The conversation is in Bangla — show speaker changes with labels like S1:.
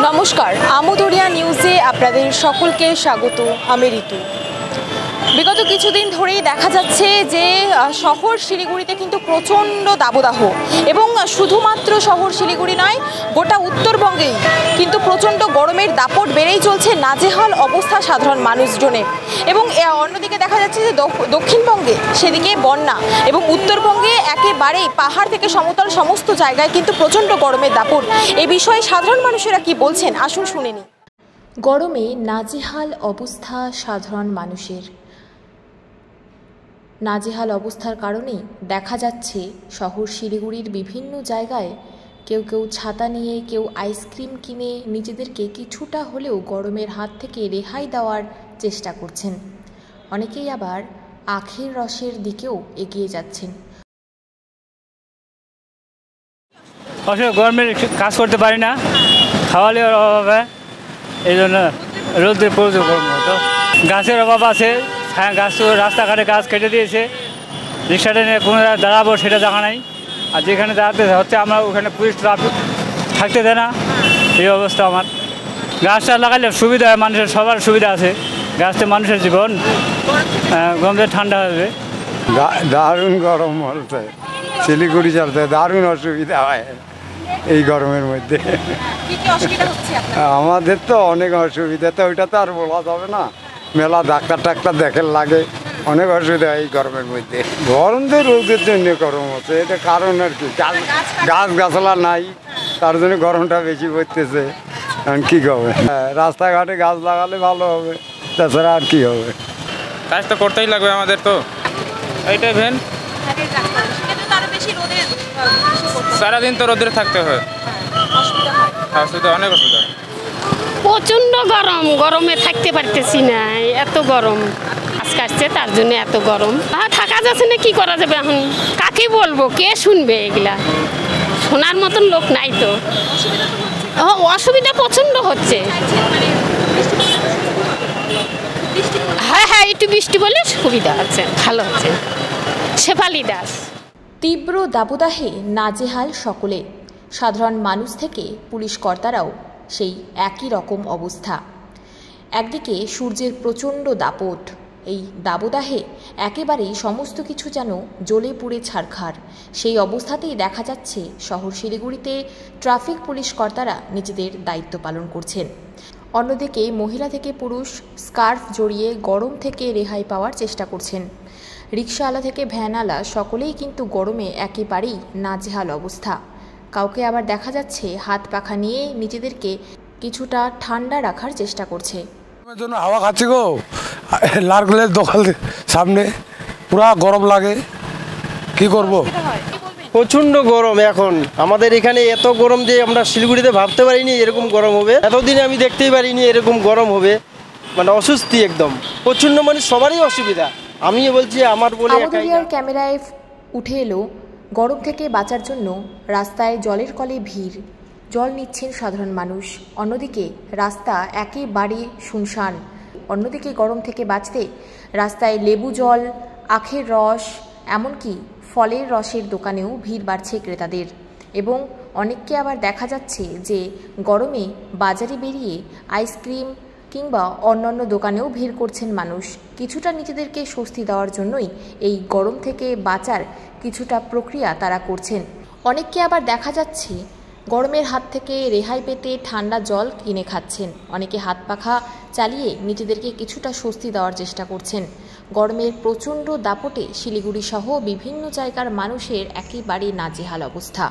S1: নমস্কার, আমোদরিয়া নিউজে আপনাদের সকলকে স্বাগত। আমি ঋতু। বিগত কিছুদিন ধরেই দেখা যাচ্ছে যে শহর শিলিগুড়িতে কিন্তু প্রচণ্ড দাবদাহ, এবং শুধুমাত্র শহর শিলিগুড়ি নয়, গোটা উত্তরবঙ্গেই কিন্তু প্রচণ্ড গরমের দাপট বেড়েই চলছে, নাজেহাল অবস্থা সাধারণ মানুষজনের। এবং অন্যদিকে দেখা যাচ্ছে যে দক্ষিণবঙ্গে সেদিকে বন্যা, এবং উত্তরবঙ্গে একেবারেই পাহাড় থেকে সমতল সমস্ত জায়গায় কিন্তু প্রচণ্ড গরমের দাপট। এ বিষয়ে সাধারণ মানুষেরা কি বলছেন, আসুন শুনে নিই। গরমে নাজেহাল অবস্থা সাধারণ মানুষের। নাজেহাল অবস্থার কারণেই দেখা যাচ্ছে শহর শিলিগুড়ির বিভিন্ন জায়গায় কেউ কেউ ছাতা নিয়ে, কেউ আইসক্রিম কিনে নিজেদেরকে কিছুটা হলেও গরমের হাত থেকে রেহাই দেওয়ার চেষ্টা করছেন। অনেকেই আবার আখের রসের দিকেও এগিয়ে যাচ্ছেন।
S2: গরমে কাজ করতে পারি না, খাওয়ালে অভাবে, এই জন্য রোদে প্রচুর গরম হতো। গাছের অভাব আছে, হ্যাঁ, গাছ তো রাস্তাঘাটে গাছ কেটে দিয়েছে, রিক্সাটা নিয়ে কোনো জায়গায় দাঁড়াবো সেটা জায়গা নাই, আর যেখানে দাঁড়াতে হচ্ছে আমরা ওখানে পুলিশ ট্রাফিক থাকতে দেয় না, এই অবস্থা আমার। গাছটা লাগালে সুবিধা হয়, মানুষের সবার সুবিধা আছে, গাছটা মানুষের জীবন, গরমে ঠান্ডা হবে।
S3: দারুণ গরম বলতে শিলিগুড়ি চলতে দারুণ অসুবিধা হয় এই গরমের মধ্যে। আমাদের তো অনেক অসুবিধা, তো ওইটা তো আর বলা যাবে না, মেলা ডাক্তার টাক্তার দেখেন লাগে, অনেক অসুবিধা এই গরমের মধ্যে। গরম তো রোদের জন্য গরম হচ্ছে, এটা কারণ আর কি, গাছ গাছলা নাই, তার জন্য গরমটা বেশি পড়তেছে। এখন কী হবে, রাস্তাঘাটে গাছ লাগালে ভালো হবে, তাছাড়া আর কি হবে।
S4: কাজ তো করতেই লাগবে আমাদের, তো এইটাই ভেন, সারাদিন তো রোদে থাকতে হয়, অসুবিধা, অনেক অসুবিধা।
S5: প্রচণ্ড গরম, গরমে থাকতে পারতেছি না, এত গরম কাজ কাটছে, তার জন্য এত গরম। থাকা যাচ্ছে না, কি করা যাবে এখন, কাকে বলবো, কে শুনবে এগুলা, শোনার মতন লোক নাই তো। অসুবিধা প্রচণ্ড হচ্ছে। হ্যাঁ হ্যাঁ, একটু বৃষ্টি বলে সুবিধা হচ্ছে, ভালো হচ্ছে। শেফালি দাস।
S1: তীব্র দাবদাহে নাজেহাল সকলে, সাধারণ মানুষ থেকে পুলিশ কর্তারাও সেই একই রকম অবস্থা। একদিকে সূর্যের প্রচণ্ড দাপট, এই দাবদাহে একেবারেই সমস্ত কিছু যেন জ্বলে পুড়ে ছারখার। সেই অবস্থাতেই দেখা যাচ্ছে শহর শিলিগুড়িতে ট্রাফিক পুলিশ কর্তারা নিজেদের দায়িত্ব পালন করছেন। অন্যদিকে মহিলা থেকে পুরুষ স্কার্ফ জড়িয়ে গরম থেকে রেহাই পাওয়ার চেষ্টা করছেন। রিকশাওয়ালা থেকে ভ্যানওয়ালা সকলেই কিন্তু গরমে একেবারেই নাজেহাল অবস্থা। কাউকে আবার দেখা যাচ্ছে হাত পাখা নিয়ে নিজেদেরকে কিছুটা ঠান্ডা রাখার চেষ্টা করছে।
S6: জন্য হাওয়া খাচ্ছি গো, লারগুলের দোকান সামনে পুরা গরম লাগে, কি করব।
S7: প্রচণ্ড গরম এখন আমাদের এখানে, এত গরম যে আমরা শিলিগুড়িতে ভাবতে পারিনি এরকম গরম হবে, এতদিনে আমি দেখতেই পারিনি এরকম গরম হবে, মানে অস্বস্তি একদম প্রচণ্ড, মানে সবারই অসুবিধা। আমি বলছি আমার বলে
S1: ক্যামেরায় উঠে এলো গরম থেকে বাঁচার জন্য রাস্তায় জলের কলে ভিড়, জল নিচ্ছেন সাধারণ মানুষ। অন্যদিকে রাস্তা একেবারে শুনশান। অন্যদিকে গরম থেকে বাঁচতে রাস্তায় লেবু জল, আখের রস, এমনকি ফলের রসের দোকানেও ভিড় বাড়ছে ক্রেতাদের। এবং অনেককে আবার দেখা যাচ্ছে যে গরমে বাজারে বেরিয়ে আইসক্রিম কিংবা অন্যান্য দোকানেও ভিড় করছেন মানুষ। কিছুটা নিজেদেরকে স্বস্তি দেওয়ার জন্যই এই গরম থেকে বাঁচার কিছুটা প্রক্রিয়া তারা করছেন। অনেককে আবার দেখা যাচ্ছে গরমের হাত থেকে রেহাই পেতে ঠান্ডা জল কিনে খাচ্ছেন। অনেকে হাত পাখা চালিয়ে নিজেদেরকে কিছুটা স্বস্তি দেওয়ার চেষ্টা করছেন। গরমের প্রচণ্ড দাপটে শিলিগুড়ি সহ বিভিন্ন জায়গার মানুষের একেবারে নাজেহাল অবস্থা।